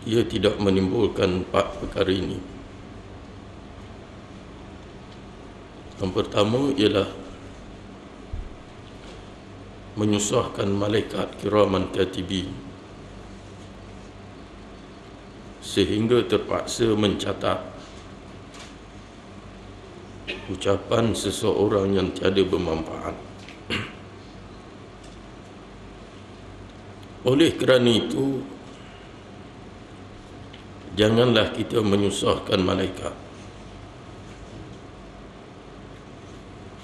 ia tidak menimbulkan 4 perkara ini. Yang pertama ialah menyusahkan malaikat kiraman katibin sehingga terpaksa mencatat ucapan seseorang yang tiada bermanfaat. Oleh kerana itu, janganlah kita menyusahkan malaikat.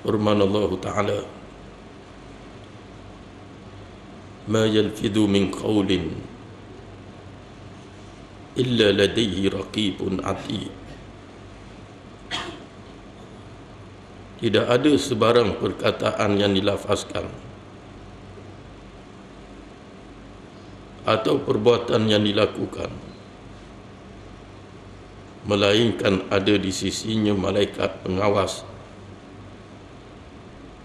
Firman Allah Ta'ala, "Ma yalfidhu min qawlin illa ladayhi raqibun atid." Tidak ada sebarang perkataan yang dilafazkan atau perbuatan yang dilakukan melainkan ada di sisinya malaikat pengawas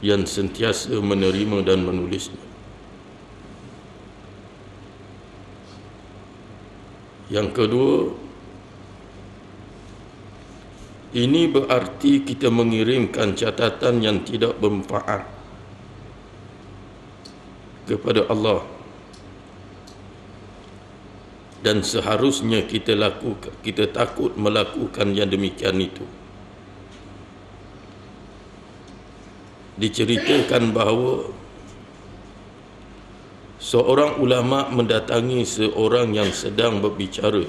yang sentiasa menerima dan menulisnya. Yang kedua, ini berarti kita mengirimkan catatan yang tidak bermanfaat kepada Allah, dan seharusnya kita takut melakukan yang demikian itu. Diceritakan bahawa seorang ulama mendatangi seorang yang sedang berbicara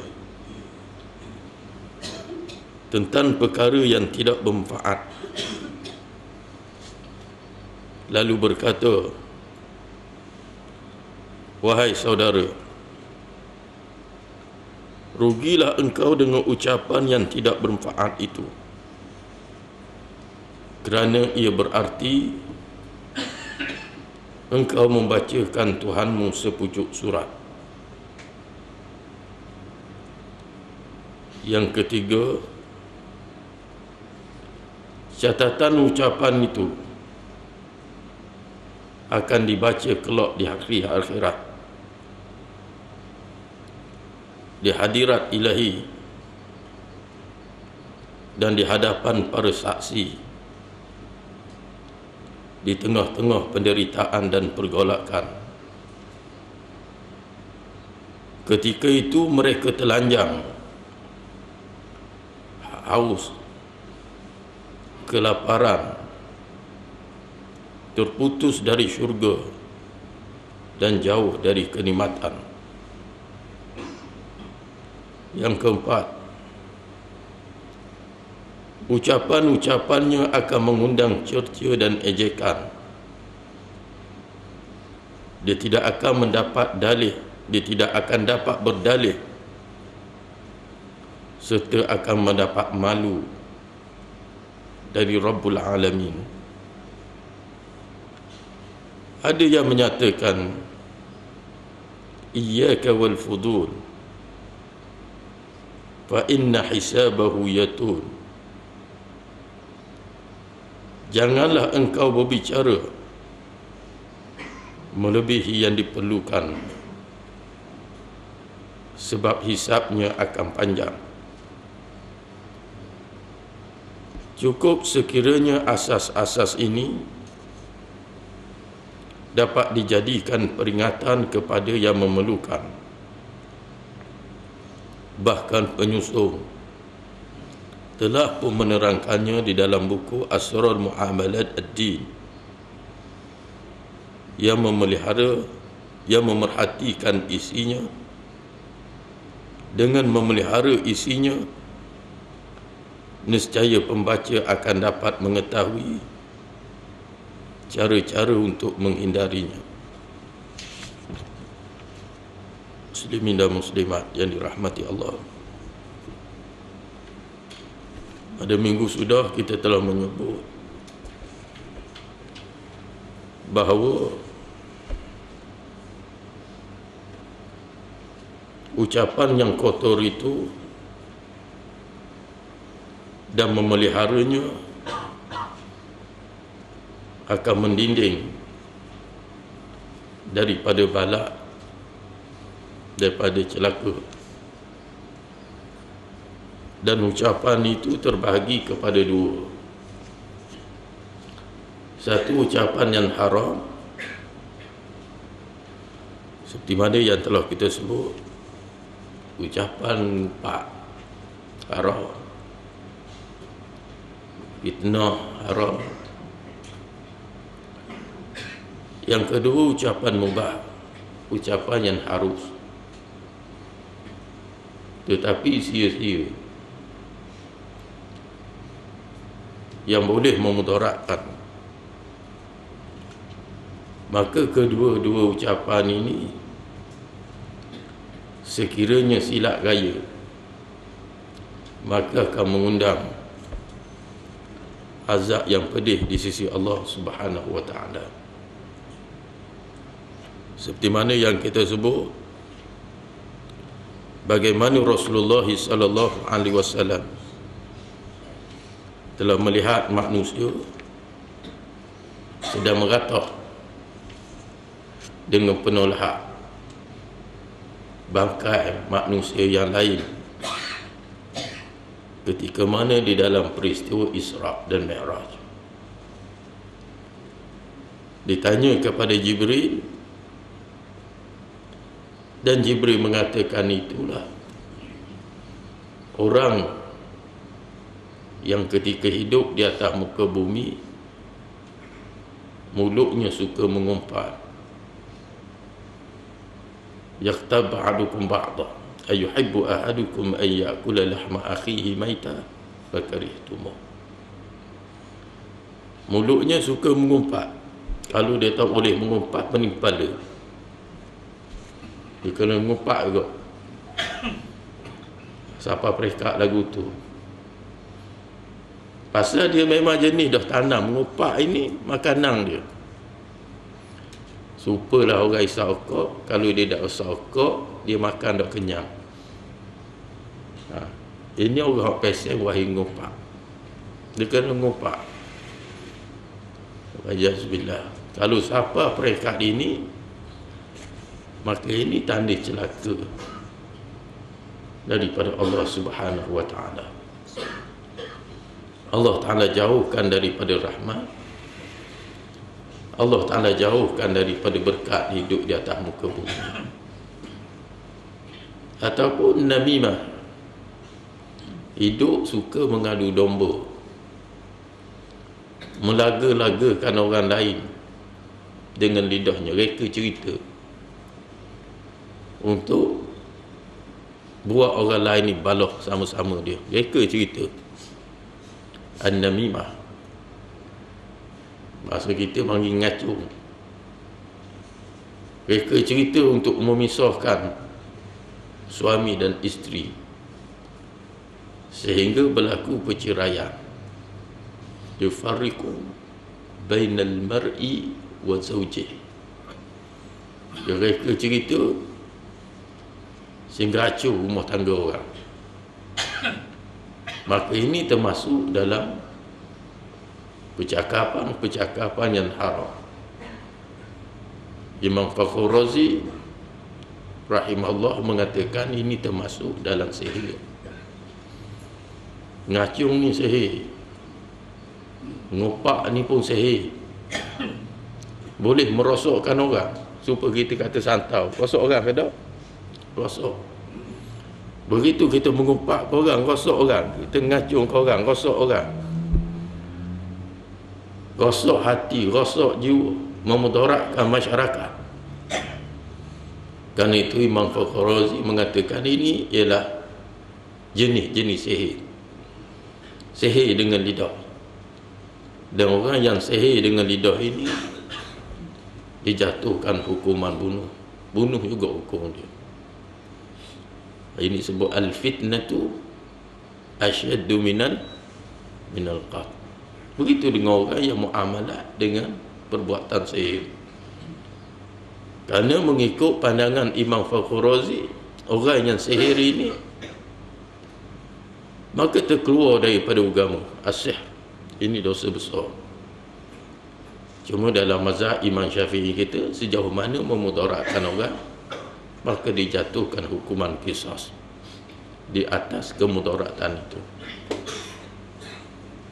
tentang perkara yang tidak bermanfaat, lalu berkata, "Wahai saudara, rugilah engkau dengan ucapan yang tidak bermanfaat itu, kerana ia berarti engkau membacakan Tuhanmu sepucuk surat." Yang ketiga, catatan ucapan itu akan dibaca kelak di hari akhirat, di hadirat ilahi dan di hadapan para saksi, di tengah-tengah penderitaan dan pergolakan. Ketika itu mereka telanjang, haus, kelaparan, terputus dari syurga dan jauh dari kenikmatan. Yang keempat, ucapan-ucapannya akan mengundang cerca dan ejekan. Dia tidak akan mendapat dalih, dia tidak akan dapat berdalih, serta akan mendapat malu dari Rabbul Alamin. Ada yang menyatakan, "Iyyaka wal fudul, fa inna hisabahu yatul." Janganlah engkau berbicara melebihi yang diperlukan, sebab hisabnya akan panjang. Cukup sekiranya asas-asas ini dapat dijadikan peringatan kepada yang memerlukan. Bahkan penyusun telah pun menerangkannya di dalam buku Asrar Muamalat Ad-Din, yang memerhatikan isinya. Dengan memelihara isinya, nescaya pembaca akan dapat mengetahui cara-cara untuk menghindarinya. Muslimin dan muslimat yang dirahmati Allah, pada minggu sudah kita telah menyebut bahawa ucapan yang kotor itu dan memeliharanya akan mendinding daripada balak, daripada celaka Dan ucapan itu terbahagi kepada dua. Satu, ucapan yang haram, seperti mana yang telah kita sebut, ucapan pak haram, fitnah haram. Yang kedua, ucapan mubah, ucapan yang harus tetapi sia-sia, yang boleh memudaratkan. Maka kedua-dua ucapan ini sekiranya silap gaya, maka akan mengundang azab yang pedih di sisi Allah Subhanahu wa taala. Seperti mana yang kita sebut, bagaimana Rasulullah sallallahu alaihi wasallam telah melihat manusia sedang meratah dengan penuh lahap bangkai manusia yang lain ketika mana di dalam peristiwa Isra dan Mi'raj. Ditanya kepada Jibril, dan Jibril mengatakan, itulah orang yang ketika hidup di atas muka bumi mulutnya suka mengumpat. Yaqtab ba'dukum ba'da ayuhibbu ahadukum an ya'kula lahma akhihi maita fakarihtumuh. Mulutnya suka mengumpat. Kalau dia tak boleh mengumpat, pening kepala. Dia kena mengumpat juga. Siapa perekat lagu tu? Pasal dia memang jenis dah tanam mengumpat, ini makanan dia. Supalah orang isap okok, kalau dia tak usah okok, dia makan tak kenyang. Ini orang pesen wahai ngumpat. Dia kena ngumpat. Wajazubillah. Kalau siapa perekat ini, maka ini tanda celaka daripada Allah Subhanahu wa taala. Allah Taala jauhkan daripada rahmat. Allah Taala jauhkan daripada berkat hidup di atas muka bumi. Ataupun namimah, hidup suka mengadu domba, melaga-lagakan orang lain dengan lidahnya, reka cerita untuk buat orang lain ni baloh sama-sama dia, reka cerita. An-namimah, bahasa kita panggil ngacung, reka cerita untuk memisahkan suami dan isteri sehingga berlaku perceraian. Yufarriqu bainal mar'i wa zawjihi, dia reka cerita sehingga hancur rumah tangga orang. Maka ini termasuk dalam percakapan-percakapan yang haram. Imam Fakhr Razi rahimahullah mengatakan ini termasuk dalam sihir. Ngacung ni sihir, ngopak ni pun sihir. Boleh merosokkan orang. Supaya kita kata santau, rosok orang ke tak? Rosok. Begitu kita mengumpat ke orang, rosok orang. Kita ngacung ke orang, rosok orang. Rosok hati, rosok jiwa, memudaratkan masyarakat. Kerana itu Imam Fakhr Razi mengatakan ini ialah jenis-jenis sihir. Sihir dengan lidah. Dan orang yang sihir dengan lidah ini dijatuhkan hukuman bunuh. Bunuh juga hukum dia. Ini sebut al-fitnatu asyaddu minal qatl. Begitu dengan orang yang muamalah dengan perbuatan sihir. Kerana mengikut pandangan Imam Fakhr Razi, orang yang sihir ini maka terkeluar daripada agama as-sihr. Ini dosa besar. Cuma dalam mazhab Imam Syafi'i kita, sejauh mana memudaratkan orang, maka dijatuhkan hukuman qisas. di atas kemudaratan itu.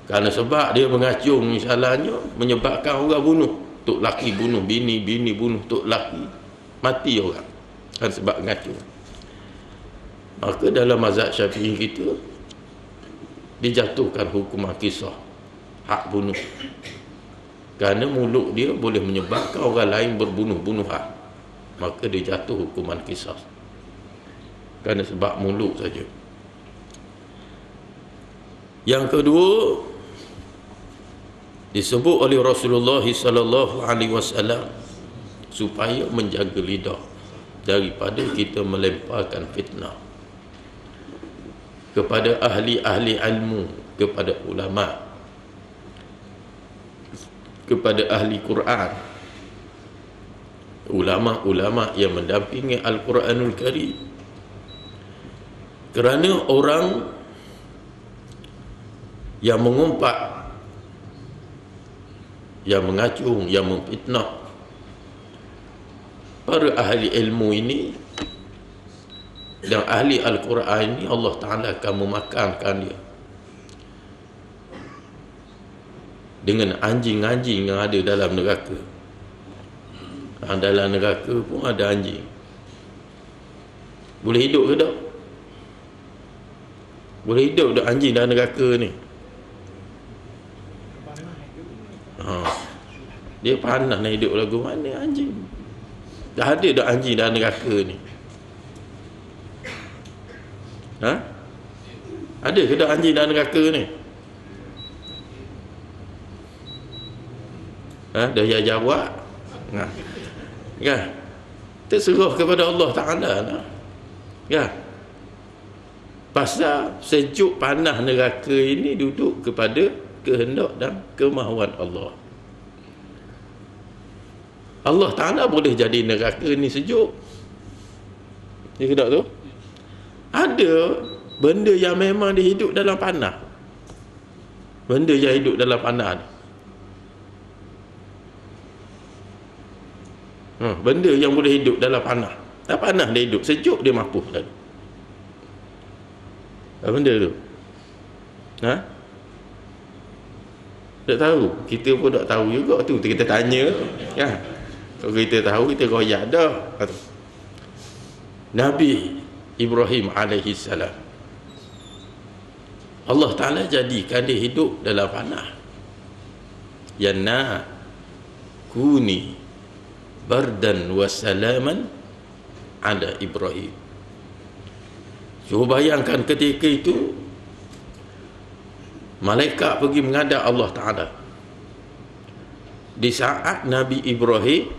Kerana sebab dia mengacung misalnya menyebabkan orang bunuh, tok laki bunuh bini, bini bunuh tok laki, mati orang kan sebab mengacung. Maka dalam mazhab Syafi'i kita dijatuhkan hukuman kisah hak bunuh, kerana mulut dia boleh menyebabkan orang lain berbunuh-bunuhan, maka dia jatuh hukuman kisah kerana sebab mulut saja. Yang kedua, disebut oleh Rasulullah sallallahu alaihi wasallam supaya menjaga lidah daripada kita melemparkan fitnah kepada ahli-ahli ilmu, kepada ulama, kepada ahli Quran, ulama-ulama yang mendampingi Al-Quranul Karim. Kerana orang yang mengumpat, yang mengacung, yang memfitnah para ahli ilmu ini dan ahli Al-Quran ini, Allah Ta'ala akan memakankan dia dengan anjing-anjing yang ada dalam neraka. Dalam neraka pun ada anjing. Boleh hidup ke tak? Boleh hidup tak anjing dalam neraka ni? Dia panas nak hidup lagu mana anjing? Dah ada dah anjing dalam neraka ni? Ada ke dah anjing dalam neraka ni? Dah ya jawab. Kan? Terserah kepada Allah Ta'ala lah. Kan? Pasal sejuk panas neraka ini duduk kepada kehendak dan kemahuan Allah. Allah Ta'ala boleh jadi neraka ni sejuk. Ya ke tak tu? Ada benda yang memang dia hidup dalam panas. Benda yang hidup dalam panas ni. Benda yang boleh hidup dalam panas. Tak panas dia hidup, sejuk dia mampu lalu. Apa benda tu? Tak tahu. Kita pun tak tahu juga tu. Kita tanya kan. Kalau kita tahu, kita royak dah. Nabi Ibrahim alaihi salam, Allah Ta'ala jadikan dia hidup dalam panah. Yanna kuni bardan wa salaman ala Ibrahim. Cuba bayangkan ketika itu malaikat pergi menghadap Allah Ta'ala di saat Nabi Ibrahim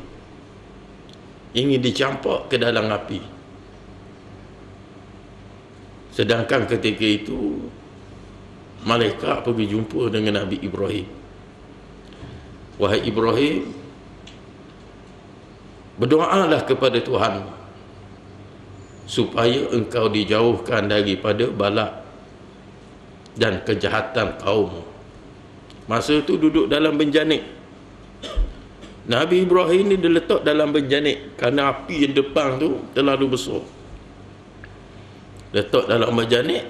ingin dicampak ke dalam api. Sedangkan ketika itu malaikat pergi jumpa dengan Nabi Ibrahim. Wahai Ibrahim, berdoalah kepada Tuhan supaya engkau dijauhkan daripada balak dan kejahatan kaum. Masa itu duduk dalam benjanik. Nabi Ibrahim ni diletak dalam benjanik kerana api yang depan tu terlalu besar. Letak dalam benjanik,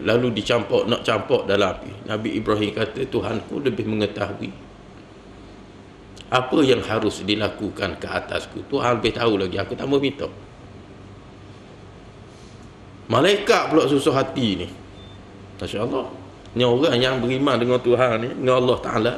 lalu dicampak, nak campak dalam api. Nabi Ibrahim kata, Tuhanku lebih mengetahui apa yang harus dilakukan ke atasku. Tuhan lebih tahu lagi, aku tak mau minta. Malaikat pula susah hati ni. Masya Allah. Ni orang yang beriman dengan Tuhan ni, dengan Allah Ta'ala,